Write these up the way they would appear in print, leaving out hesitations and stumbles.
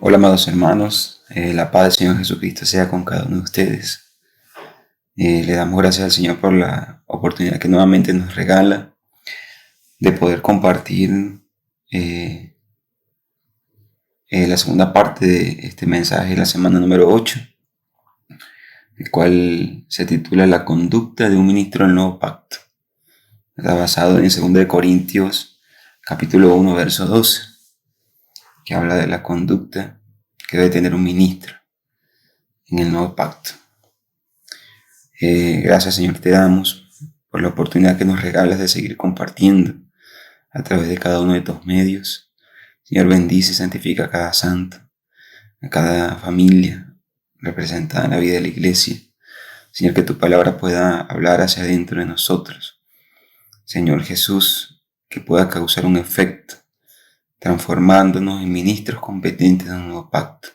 Hola, amados hermanos, la paz del Señor Jesucristo sea con cada uno de ustedes. Le damos gracias al Señor por la oportunidad que nuevamente nos regala de poder compartir eh, la segunda parte de este mensaje, la semana número 8, el cual se titula La conducta de un ministro del nuevo pacto. Está basado en 2 de Corintios capítulo 1, verso 12, que habla de la conducta que debe tener un ministro en el nuevo pacto. Gracias, Señor, te damos por la oportunidad que nos regalas de seguir compartiendo a través de cada uno de tus medios. Señor, bendice y santifica a cada santo, a cada familia representada en la vida de la iglesia. Señor, que tu palabra pueda hablar hacia adentro de nosotros. Señor Jesús, que pueda causar un efecto, transformándonos en ministros competentes de un nuevo pacto.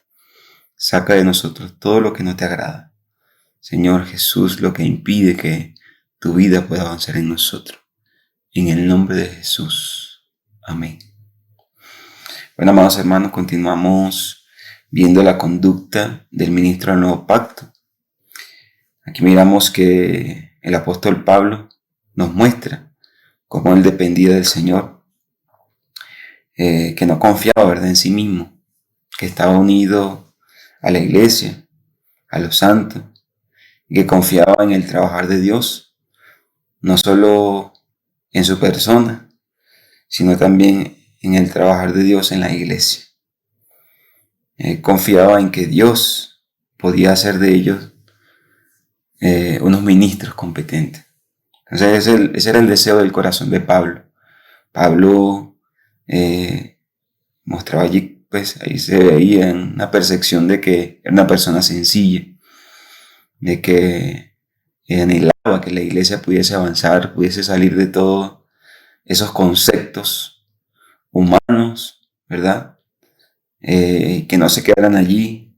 Saca de nosotros todo lo que no te agrada. Señor Jesús, lo que impide que tu vida pueda avanzar en nosotros. En el nombre de Jesús. Amén. Bueno, amados hermanos, continuamos viendo la conducta del ministro del nuevo pacto. Aquí miramos que el apóstol Pablo nos muestra cómo él dependía del Señor, que no confiaba, ¿verdad?, en sí mismo, que estaba unido a la iglesia, a los santos, y que confiaba en el trabajar de Dios, no solo en su persona, sino también en el trabajar de Dios en la iglesia. Confiaba en que Dios podía hacer de ellos unos ministros competentes. Entonces ese era el deseo del corazón de Pablo. Pablo mostraba allí, pues ahí se veía una percepción de que era una persona sencilla, de que anhelaba que la iglesia pudiese avanzar, pudiese salir de todos esos conceptos humanos, ¿verdad? Que no se quedaran allí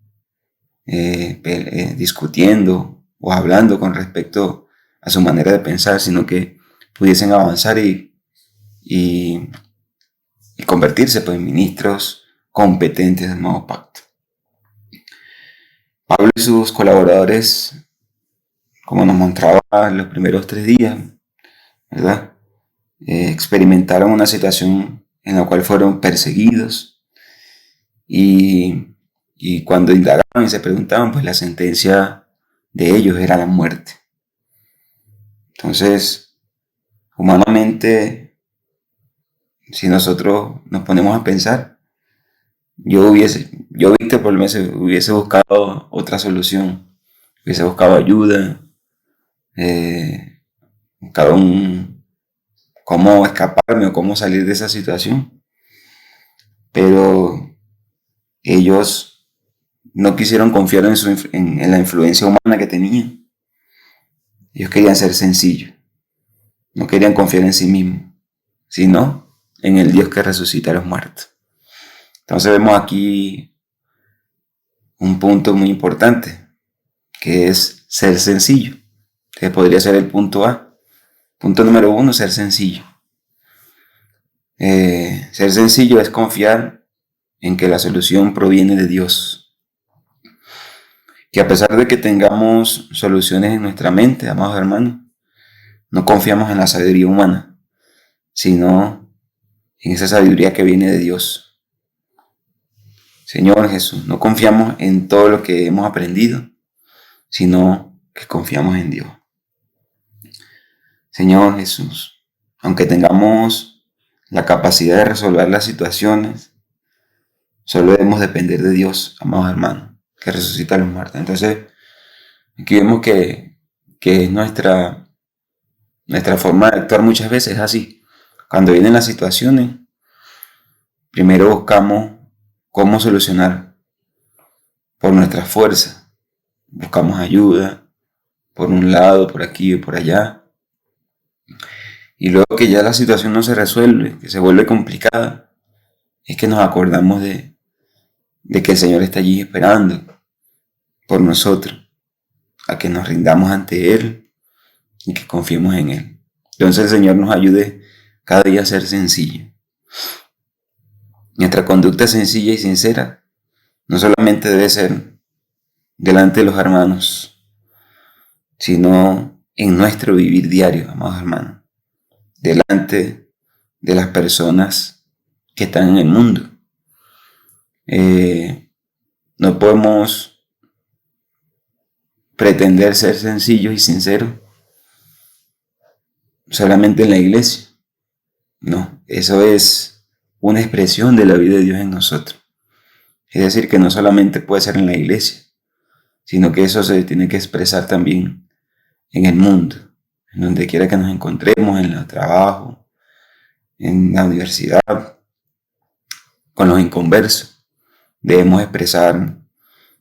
discutiendo o hablando con respecto a su manera de pensar, sino que pudiesen avanzar y convertirse, pues, en ministros competentes del nuevo pacto. Pablo y sus colaboradores, como nos mostraba en los primeros 3 días, ¿verdad?, experimentaron una situación en la cual fueron perseguidos y cuando indagaban y se preguntaban, pues la sentencia de ellos era la muerte. Entonces, humanamente, si nosotros nos ponemos a pensar, yo Víctor, por lo menos hubiese buscado otra solución, hubiese buscado ayuda, buscado cómo escaparme o cómo salir de esa situación. Pero ellos no quisieron confiar en la influencia humana que tenían. Ellos querían ser sencillos, no querían confiar en sí mismos, sino en el Dios que resucita a los muertos. Entonces vemos aquí un punto muy importante, que es ser sencillo, que podría ser el punto A. Punto número 1, ser sencillo. Ser sencillo es confiar en que la solución proviene de Dios. Que a pesar de que tengamos soluciones en nuestra mente, amados hermanos, no confiamos en la sabiduría humana, sino en esa sabiduría que viene de Dios. Señor Jesús, no confiamos en todo lo que hemos aprendido, sino que confiamos en Dios. Señor Jesús, aunque tengamos la capacidad de resolver las situaciones, solo debemos depender de Dios, amados hermanos, que resucita a los muertos. Entonces, aquí vemos que nuestra forma de actuar muchas veces es así. Cuando vienen las situaciones, primero buscamos cómo solucionar por nuestra fuerza. Buscamos ayuda por un lado, por aquí y por allá. Y luego que ya la situación no se resuelve, que se vuelve complicada, es que nos acordamos de que el Señor está allí esperando por nosotros, a que nos rindamos ante Él y que confiemos en Él. Entonces el Señor nos ayude cada día a ser sencillo. Nuestra conducta sencilla y sincera no solamente debe ser delante de los hermanos, sino en nuestro vivir diario, amados hermanos, delante de las personas que están en el mundo. No podemos pretender ser sencillos y sinceros solamente en la iglesia. No, eso es una expresión de la vida de Dios en nosotros. Es decir, que no solamente puede ser en la iglesia, sino que eso se tiene que expresar también en el mundo, en donde quiera que nos encontremos, en el trabajo, en la universidad, con los inconversos. Debemos expresar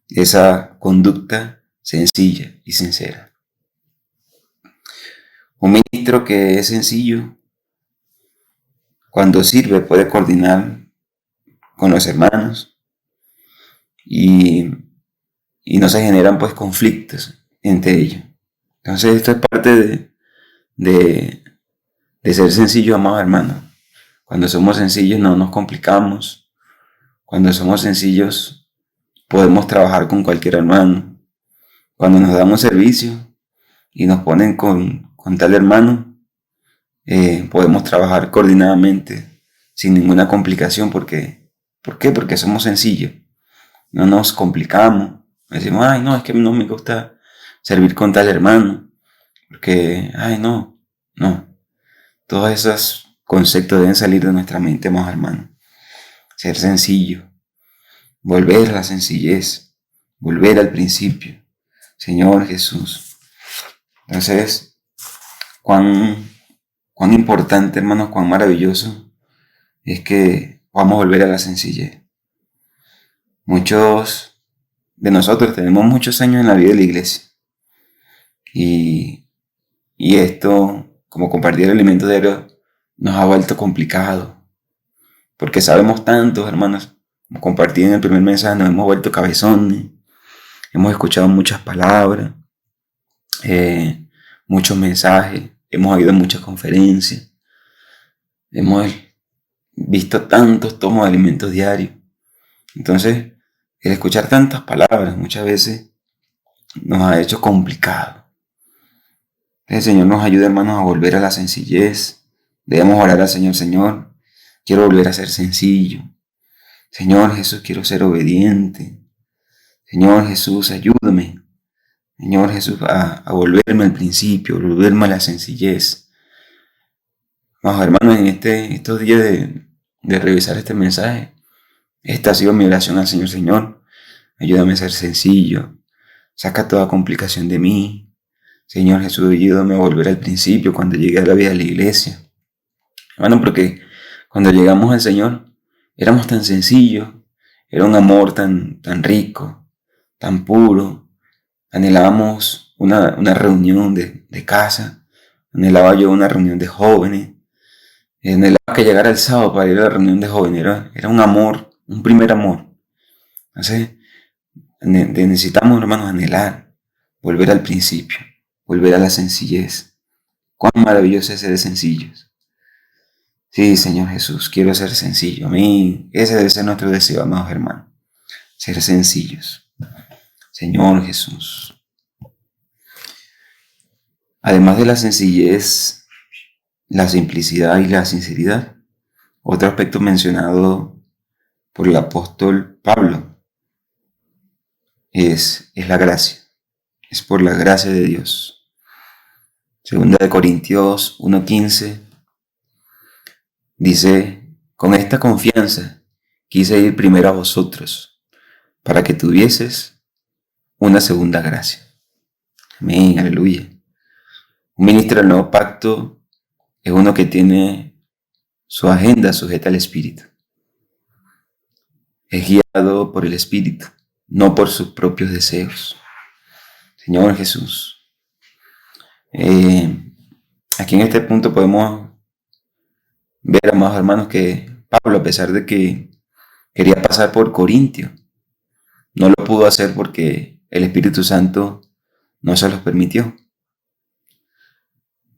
esa conducta sencilla y sincera. Un ministro que es sencillo, cuando sirve, puede coordinar con los hermanos y no se generan pues conflictos entre ellos. Entonces esto es parte de ser sencillo, amados hermanos. Cuando somos sencillos no nos complicamos. Cuando somos sencillos podemos trabajar con cualquier hermano. Cuando nos damos servicio y nos ponen con tal hermano, podemos trabajar coordinadamente sin ninguna complicación. ¿Por qué? Porque somos sencillos. No nos complicamos. Decimos, ay, no, es que no me gusta servir con tal hermano. Porque, ay, no. Todos esos conceptos deben salir de nuestra mente, amados hermanos. Ser sencillo. Volver a la sencillez. Volver al principio. Señor Jesús. Entonces, cuán importante, hermanos, cuán maravilloso es que vamos a volver a la sencillez. Muchos de nosotros tenemos muchos años en la vida de la iglesia. Y esto, como compartir el alimento diario, nos ha vuelto complicado. Porque sabemos tantos, hermanos, como compartí en el primer mensaje, nos hemos vuelto cabezones. Hemos escuchado muchas palabras, muchos mensajes, hemos oído muchas conferencias. Hemos visto tantos tomos de alimentos diarios. Entonces, el escuchar tantas palabras muchas veces nos ha hecho complicado. El Señor nos ayuda, hermanos, a volver a la sencillez. Debemos orar al Señor. Señor, quiero volver a ser sencillo. Señor Jesús, quiero ser obediente. Señor Jesús, ayúdame. Señor Jesús, a volverme al principio, volverme a la sencillez. Vamos, hermanos, en estos días de revisar este mensaje, esta ha sido mi oración al Señor. Señor, ayúdame a ser sencillo. Saca toda complicación de mí. Señor Jesús, ayúdame a volver al principio cuando llegué a la vida de la iglesia. Hermano, porque cuando llegamos al Señor, éramos tan sencillos. Era un amor tan rico, tan puro. Anhelábamos una reunión de casa. Anhelaba yo una reunión de jóvenes. Anhelaba que llegara el sábado para ir a la reunión de jóvenes. Era un amor, un primer amor. Entonces, necesitamos, hermanos, anhelar, volver al principio, volver a la sencillez. Cuán maravilloso es ser sencillos. Sí, Señor Jesús, quiero ser sencillo. Amén. Ese debe ser nuestro deseo, amados hermanos. Ser sencillos. Señor Jesús. Además de la sencillez, la simplicidad y la sinceridad, otro aspecto mencionado por el apóstol Pablo es la gracia. Es por la gracia de Dios. Segunda de Corintios 1:15 dice, con esta confianza quise ir primero a vosotros, para que tuvieses una segunda gracia. Amén, aleluya. Un ministro del nuevo pacto es uno que tiene su agenda sujeta al Espíritu. Es guiado por el Espíritu, no por sus propios deseos. Señor Jesús. Aquí en este punto podemos ver, amados hermanos, que Pablo, a pesar de que quería pasar por Corintio, no lo pudo hacer porque el Espíritu Santo no se los permitió.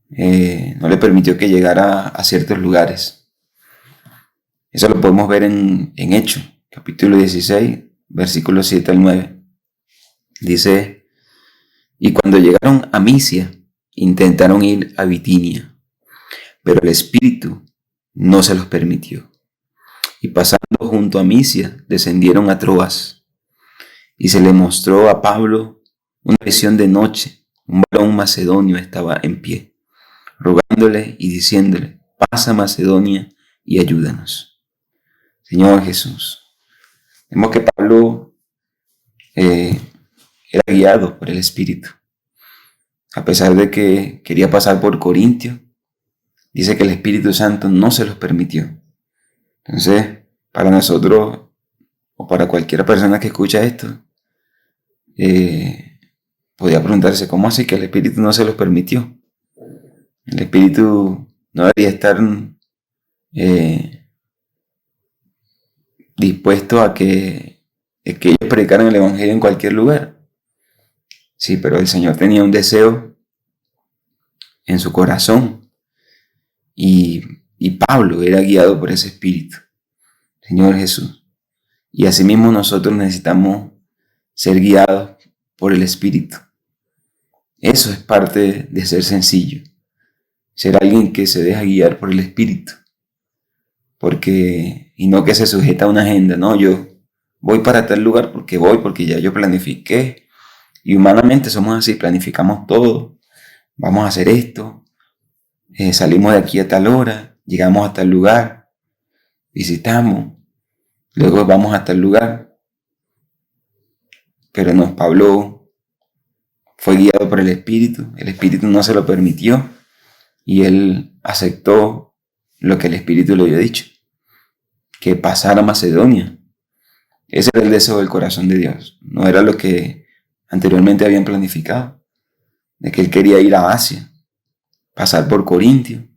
No le permitió que llegara a ciertos lugares. Eso lo podemos ver en Hechos, capítulo 16, versículos 7 al 9. Dice: y cuando llegaron a Misia, intentaron ir a Bitinia, pero el Espíritu no se los permitió. Y pasando junto a Misia, descendieron a Troas, y se le mostró a Pablo una visión de noche. Un varón macedonio estaba en pie, rogándole y diciéndole: pasa a Macedonia y ayúdanos. Señor Jesús, vemos que Pablo era guiado por el Espíritu. A pesar de que quería pasar por Corintio, dice que el Espíritu Santo no se los permitió. Entonces, para nosotros, o para cualquier persona que escucha esto, podía preguntarse: ¿cómo así que el Espíritu no se los permitió? El Espíritu no debería estar dispuesto a que ellos predicaran el Evangelio en cualquier lugar. Sí, pero el Señor tenía un deseo en su corazón, y Pablo era guiado por ese Espíritu. Señor Jesús. Y asimismo nosotros necesitamos ser guiados por el Espíritu. Eso es parte de ser sencillo. Ser alguien que se deja guiar por el Espíritu. Y no que se sujeta a una agenda. No, yo voy para tal lugar porque ya yo planifiqué. Y humanamente somos así, planificamos todo. Vamos a hacer esto. Salimos de aquí a tal hora. Llegamos a tal lugar. Visitamos. Luego vamos a tal lugar. Pero no, Pablo fue guiado por el Espíritu. El Espíritu no se lo permitió. Y él aceptó lo que el Espíritu le había dicho: que pasara a Macedonia. Ese era el deseo del corazón de Dios. No era lo que anteriormente habían planificado, de que él quería ir a Asia, pasar por Corintio,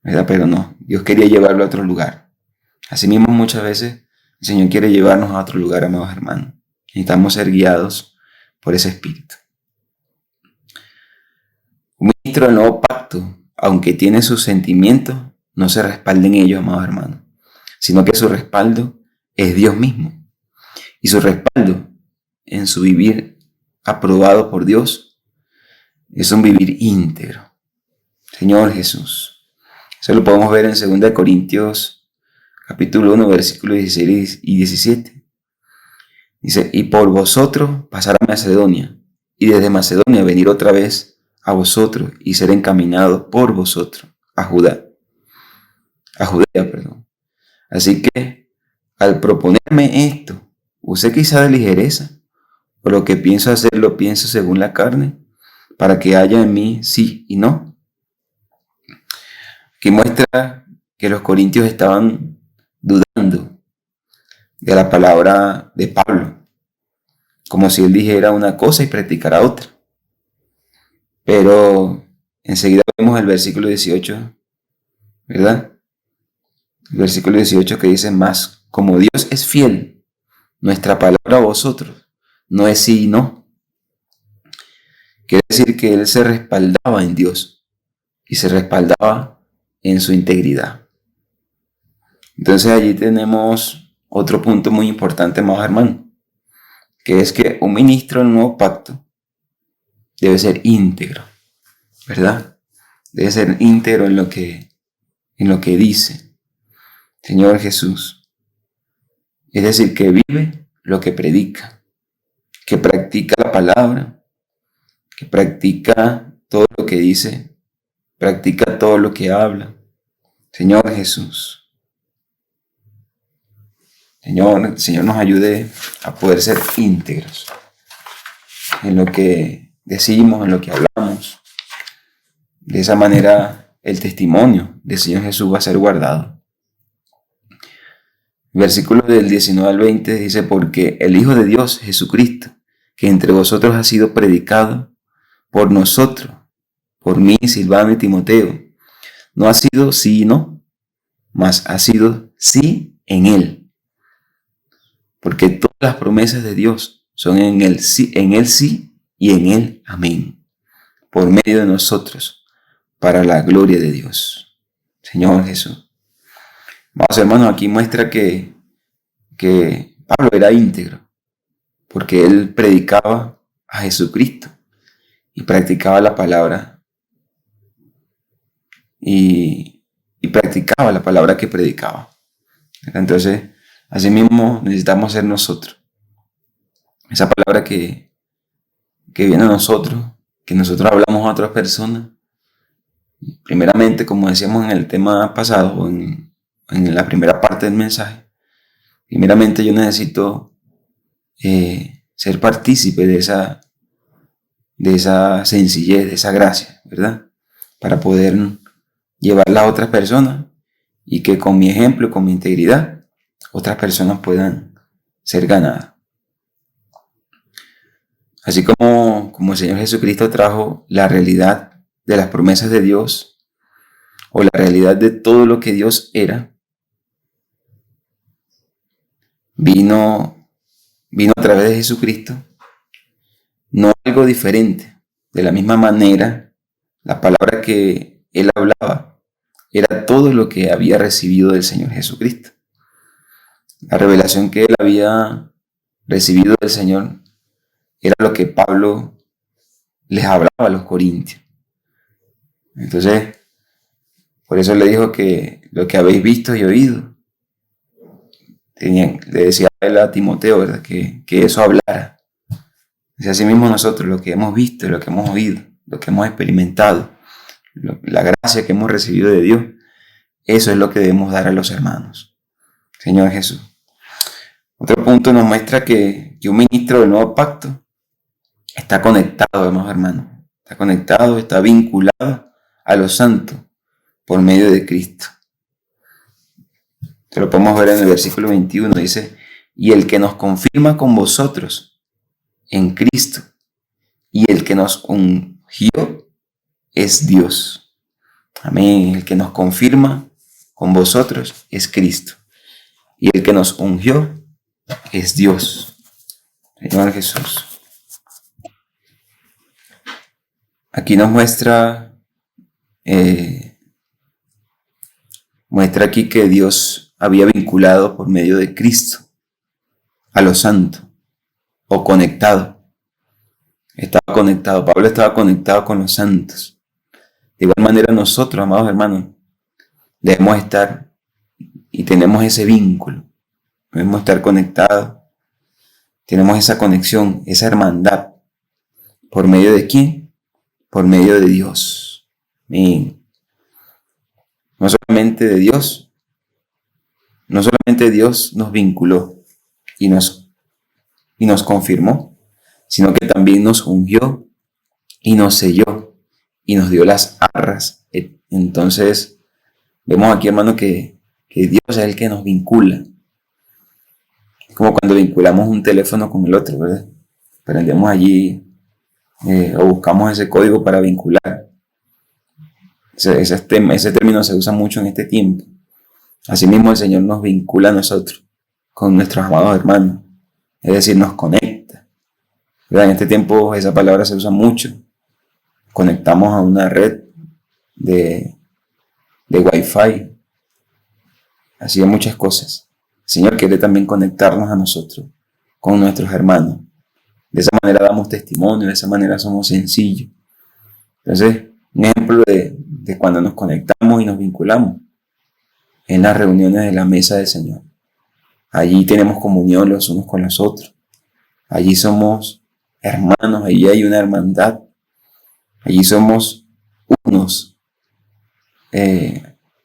¿verdad? Pero no, Dios quería llevarlo a otro lugar. Asimismo, muchas veces el Señor quiere llevarnos a otro lugar, amados hermanos. Necesitamos ser guiados por ese Espíritu. Un ministro del nuevo pacto, aunque tiene sus sentimientos, no se respalda en ellos, amados hermanos, sino que su respaldo es Dios mismo. Y su respaldo en su vivir aprobado por Dios es un vivir íntegro. Señor Jesús. Eso lo podemos ver en 2 Corintios capítulo 1, versículos 16 y 17. Dice: y por vosotros pasar a Macedonia, y desde Macedonia venir otra vez a vosotros y ser encaminado por vosotros a Judea. Así que al proponerme esto, usé quizá de ligereza, o lo que pienso hacer lo pienso según la carne, para que haya en mí sí y no. Aquí muestra que los corintios estaban dudando de la palabra de Pablo, como si él dijera una cosa y practicara otra. Pero enseguida vemos el versículo 18, ¿verdad? El versículo 18 que dice: más como Dios es fiel, nuestra palabra a vosotros no es sí y no. Quiere decir que él se respaldaba en Dios y se respaldaba en su integridad. Entonces allí tenemos otro punto muy importante, amados hermanos, que es que un ministro del nuevo pacto debe ser íntegro, ¿verdad? Debe ser íntegro en lo que dice. Señor Jesús. Es decir, que vive lo que predica, que practica la palabra, que practica todo lo que dice, practica todo lo que habla. Señor Jesús. El Señor nos ayude a poder ser íntegros en lo que decimos, en lo que hablamos. De esa manera el testimonio del Señor Jesús va a ser guardado. Versículos del 19 al 20 dice: porque el Hijo de Dios, Jesucristo, que entre vosotros ha sido predicado por nosotros, por mí, Silvano y Timoteo, no ha sido sí y no, mas ha sido sí en Él. Porque todas las promesas de Dios son en Él sí y en Él amén, por medio de nosotros, para la gloria de Dios. Señor Jesús. Vamos, hermanos, aquí muestra que Pablo era íntegro porque él predicaba a Jesucristo y practicaba la palabra y practicaba la palabra que predicaba. Entonces, así mismo necesitamos ser nosotros. Esa palabra que viene a nosotros, que nosotros hablamos a otras personas. Primeramente, como decíamos en el tema pasado, o en la primera parte del mensaje, primeramente yo necesito ser partícipe de esa sencillez, de esa gracia, ¿verdad? Para poder llevarla a otras personas y que con mi ejemplo y con mi integridad, otras personas puedan ser ganadas. Así como el Señor Jesucristo trajo la realidad de las promesas de Dios o la realidad de todo lo que Dios era, vino a través de Jesucristo, no algo diferente. De la misma manera, la palabra que Él hablaba era todo lo que había recibido del Señor Jesucristo. La revelación que Él había recibido del Señor era lo que Pablo les hablaba a los corintios. Entonces, por eso le dijo que lo que habéis visto y oído, le decía a él a Timoteo, ¿verdad? Que eso hablara. Y así mismo nosotros, lo que hemos visto, lo que hemos oído, lo que hemos experimentado, la gracia que hemos recibido de Dios, eso es lo que debemos dar a los hermanos. Señor Jesús. Otro punto nos muestra que un ministro del nuevo pacto está conectado, hermanos. Está conectado, está vinculado a los santos por medio de Cristo. Te lo podemos ver en el versículo 21, dice, y el que nos confirma con vosotros en Cristo, y el que nos ungió es Dios. Amén. El que nos confirma con vosotros es Cristo, y el que nos ungió es Dios. Señor Jesús. Aquí nos muestra aquí que Dios había vinculado por medio de Cristo a los santos, o conectado. Estaba conectado, Pablo estaba conectado con los santos. De igual manera nosotros, amados hermanos, debemos estar y tenemos ese vínculo. Debemos estar conectados. Tenemos esa conexión, esa hermandad. ¿Por medio de quién? Por medio de Dios. Amén. No solamente de Dios. No solamente Dios nos vinculó y nos confirmó, sino que también nos ungió y nos selló y nos dio las arras. Entonces, vemos aquí, hermano, que Dios es el que nos vincula. Es como cuando vinculamos un teléfono con el otro, ¿verdad? Prendemos allí o buscamos ese código para vincular. Ese término se usa mucho en este tiempo. Asimismo, el Señor nos vincula a nosotros con nuestros amados hermanos. Es decir, nos conecta. ¿Verdad? En este tiempo esa palabra se usa mucho. Conectamos a una red de Wi-Fi. Así de muchas cosas. El Señor quiere también conectarnos a nosotros con nuestros hermanos. De esa manera damos testimonio, de esa manera somos sencillos. Entonces, un ejemplo de cuando nos conectamos y nos vinculamos en las reuniones de la mesa del Señor. Allí tenemos comunión los unos con los otros. Allí somos hermanos, allí hay una hermandad. Allí somos unos,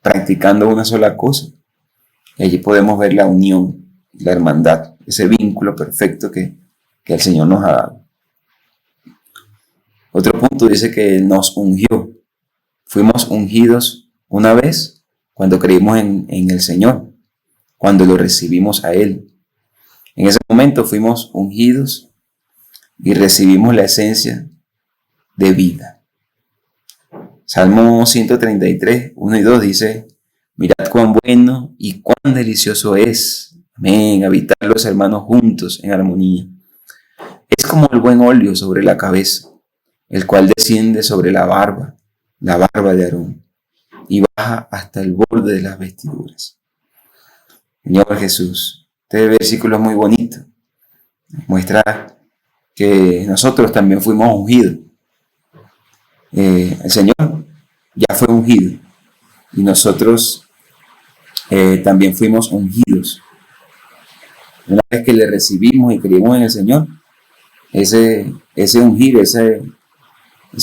practicando una sola cosa. Y allí podemos ver la unión, la hermandad, ese vínculo perfecto que el Señor nos ha dado. Otro punto dice que nos ungió. Fuimos ungidos una vez cuando creímos en el Señor, cuando lo recibimos a Él. En ese momento fuimos ungidos y recibimos la esencia de vida. Salmo 133, 1 y 2 dice, mirad cuán bueno y cuán delicioso es, amén, habitar los hermanos juntos en armonía. Es como el buen óleo sobre la cabeza, el cual desciende sobre la barba de Aarón, y baja hasta el borde de las vestiduras. Señor Jesús, Este versículo es muy bonito. Muestra que nosotros también fuimos ungidos. El Señor ya fue ungido y nosotros también fuimos ungidos. Una vez que le recibimos y creímos en el Señor, ese ungir, ese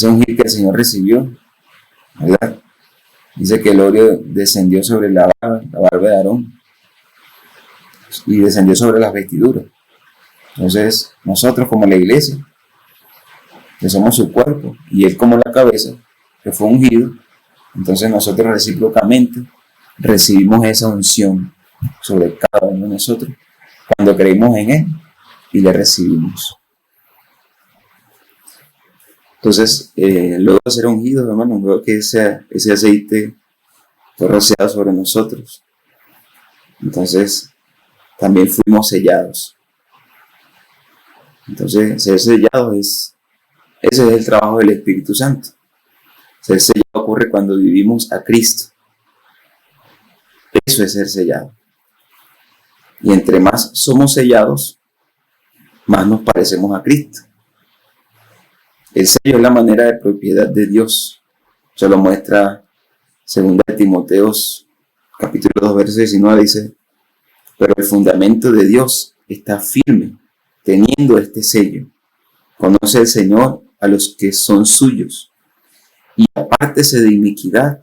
ungir que el Señor recibió, ¿verdad? Dice que el óleo descendió sobre la barba de Aarón y descendió sobre las vestiduras. Entonces, nosotros como la iglesia, que somos su cuerpo, y Él como la cabeza, que fue ungido, entonces nosotros recíprocamente recibimos esa unción sobre cada uno de nosotros cuando creímos en Él y le recibimos. Entonces, luego de ser ungidos, hermanos, luego que ese aceite fue rociado sobre nosotros, entonces también fuimos sellados. Entonces, ser sellados ese es el trabajo del Espíritu Santo. Ser sellado ocurre cuando vivimos a Cristo. Eso es ser sellado. Y entre más somos sellados, más nos parecemos a Cristo. El sello es la manera de propiedad de Dios. Se lo muestra 2 Timoteos, capítulo 2, verso 19, dice: pero el fundamento de Dios está firme, teniendo este sello. Conoce el Señor a los que son suyos, y apártese de iniquidad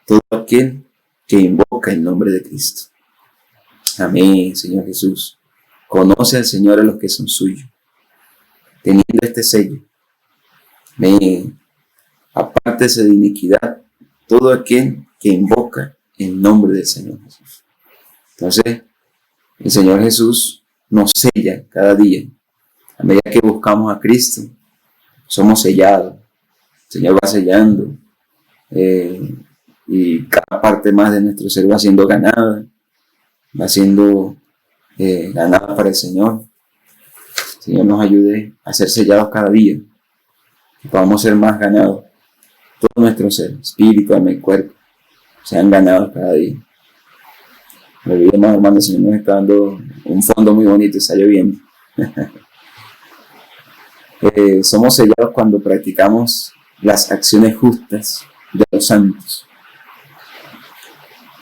todo aquel que invoca el nombre de Cristo. Amén, Señor Jesús. Conoce al Señor a los que son suyos, teniendo este sello. Amén. Apártese de iniquidad todo aquel que invoca el nombre del Señor Jesús. Entonces, el Señor Jesús nos sella cada día. A medida que buscamos a Cristo, somos sellados. El Señor va sellando y cada parte más de nuestro ser va siendo ganada, va siendo ganada para el Señor. El Señor nos ayude a ser sellados cada día, que podamos ser más ganados. Todo nuestro ser, espíritu, alma y cuerpo, sean ganados cada día. No olvidemos, hermano, el Señor nos está dando un fondo muy bonito, está lloviendo. Somos sellados cuando practicamos las acciones justas de los santos.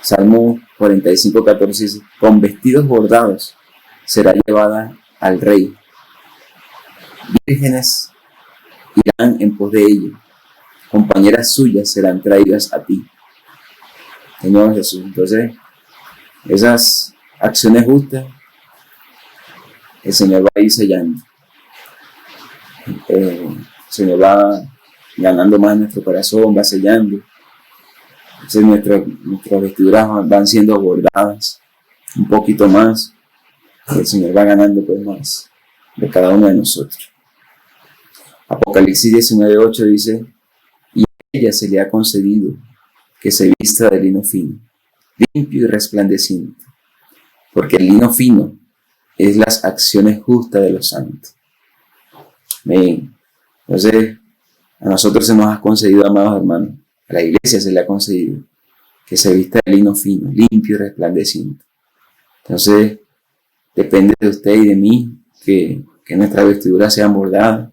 Salmo 45:14 dice: con vestidos bordados será llevada al rey. Vírgenes irán en pos de ella, compañeras suyas serán traídas a ti. Señor Jesús, entonces, esas acciones justas, el Señor va a ir sellando. El Señor va ganando más en nuestro corazón, va sellando. Entonces nuestras vestiduras van siendo bordadas un poquito más. El Señor va ganando pues más de cada uno de nosotros. Apocalipsis 19:8 dice: y a ella se le ha concedido que se vista de lino fino, limpio y resplandeciente, porque el lino fino es las acciones justas de los santos. Amén. Entonces, a nosotros se nos ha concedido, amados hermanos, a la iglesia se le ha concedido que se vista de lino fino, limpio y resplandeciente. Entonces, depende de usted y de mí que nuestras vestiduras sean bordadas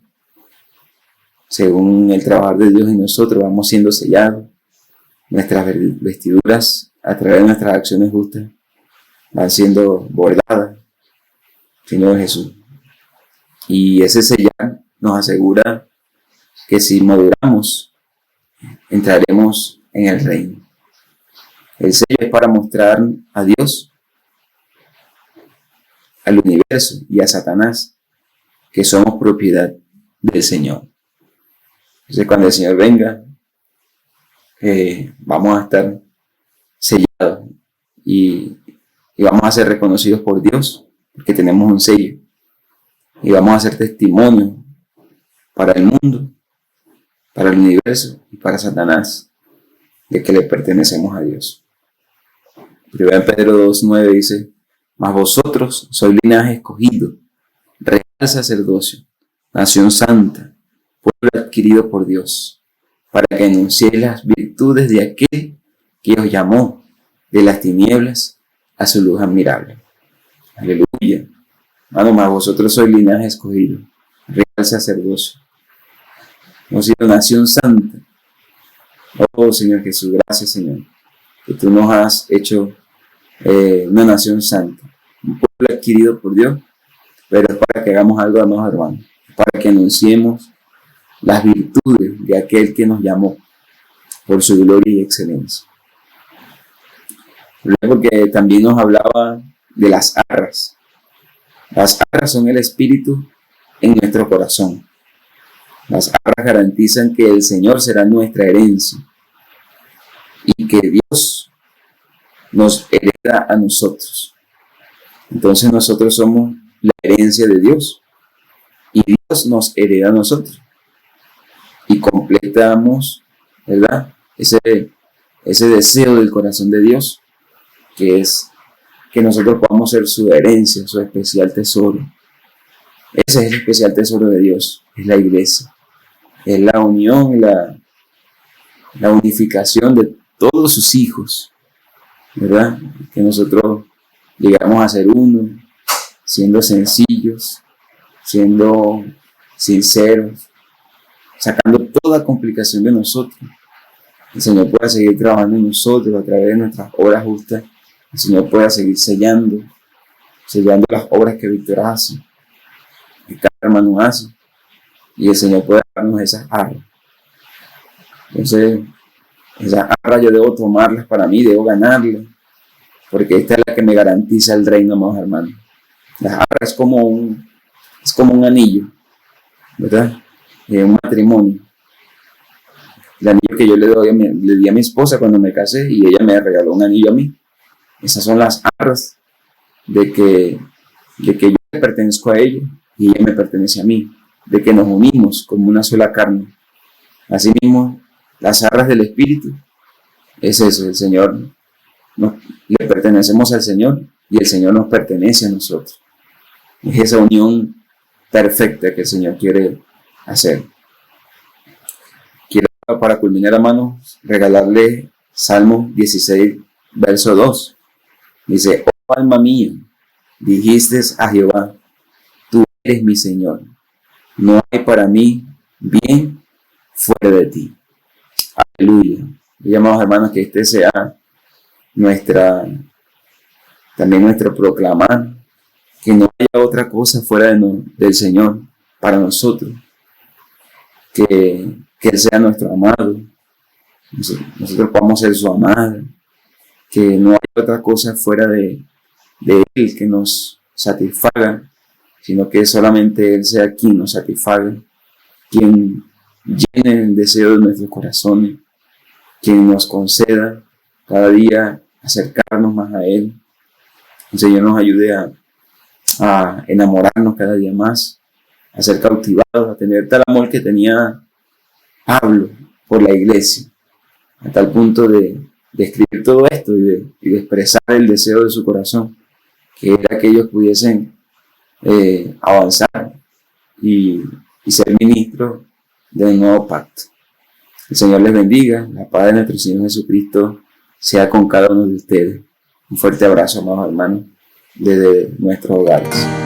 según el trabajo de Dios, y nosotros vamos siendo sellados. Nuestras vestiduras, a través de nuestras acciones justas, van siendo bordadas, Señor Jesús. Y ese sellar nos asegura que si maduramos, entraremos en el reino. El sello es para mostrar a Dios, al universo y a Satanás que somos propiedad del Señor. Entonces, cuando el Señor venga, vamos a estar sellados y vamos a ser reconocidos por Dios porque tenemos un sello, y vamos a ser testimonio para el mundo, para el universo y para Satanás de que le pertenecemos a Dios. 1 Pedro 2:9 dice: mas vosotros sois linaje escogido, real sacerdocio, nación santa, pueblo adquirido por Dios, para que anunciéis las virtudes de aquel que os llamó de las tinieblas a su luz admirable. Aleluya. Aleluya. Hermano, más vosotros sois linaje escogido, real sacerdocio. Hemos sido nación santa. Oh Señor Jesús, gracias Señor, que tú nos has hecho una nación santa, un pueblo adquirido por Dios, pero es para que hagamos algo, amados hermanos, para que anunciemos las virtudes de aquel que nos llamó por su gloria y excelencia. Porque también nos hablaba de las arras. Las arras son el espíritu en nuestro corazón. Las arras garantizan que el Señor será nuestra herencia y que Dios nos hereda a nosotros. Entonces nosotros somos la herencia de Dios y Dios nos hereda a nosotros y completamos, ¿verdad? Ese deseo del corazón de Dios, que es que nosotros podamos ser su herencia, su especial tesoro. Ese es el especial tesoro de Dios, es la iglesia, es la unión, la unificación de todos sus hijos, ¿verdad? Que nosotros llegamos a ser uno, siendo sencillos, siendo sinceros, sacando toda complicación de nosotros. El Señor pueda seguir trabajando en nosotros a través de nuestras obras justas. El Señor pueda seguir sellando las obras que Víctor hace, que cada hermano hace, y el Señor pueda darnos esas arras. Entonces, esas arras yo debo tomarlas para mí, debo ganarlas, porque esta es la que me garantiza el reino, amados hermanos. Las arras es como un anillo, ¿verdad? Un matrimonio. El anillo que yo le di a mi esposa cuando me casé, y ella me regaló un anillo a mí. Esas son las arras de que yo le pertenezco a ella y ella me pertenece a mí, de que nos unimos como una sola carne. Asimismo, las arras del Espíritu es eso, el Señor, le pertenecemos al Señor y el Señor nos pertenece a nosotros. Es esa unión perfecta que el Señor quiere hacer. Quiero, para culminar, hermanos, regalarle Salmo 16, verso 2. Dice: oh alma mía, dijiste a Jehová, tú eres mi Señor, no hay para mí bien fuera de ti. Aleluya. Y amados hermanos, que este sea también nuestro proclamar, que no haya otra cosa fuera del Señor para nosotros, que Él sea nuestro amado, nosotros podamos ser su amada, que no haya otra cosa fuera de Él que nos satisfaga, sino que solamente Él sea quien nos satisfaga, quien llene el deseo de nuestros corazones, quien nos conceda cada día acercarnos más a Él. El Señor nos ayude a enamorarnos cada día más, a ser cautivados, a tener tal amor que tenía Pablo por la iglesia, a tal punto de escribir todo esto y de expresar el deseo de su corazón, que era que ellos pudiesen avanzar y ser ministros del nuevo pacto. El Señor les bendiga, la paz de nuestro Señor Jesucristo sea con cada uno de ustedes. Un fuerte abrazo, amados hermanos, desde nuestros hogares.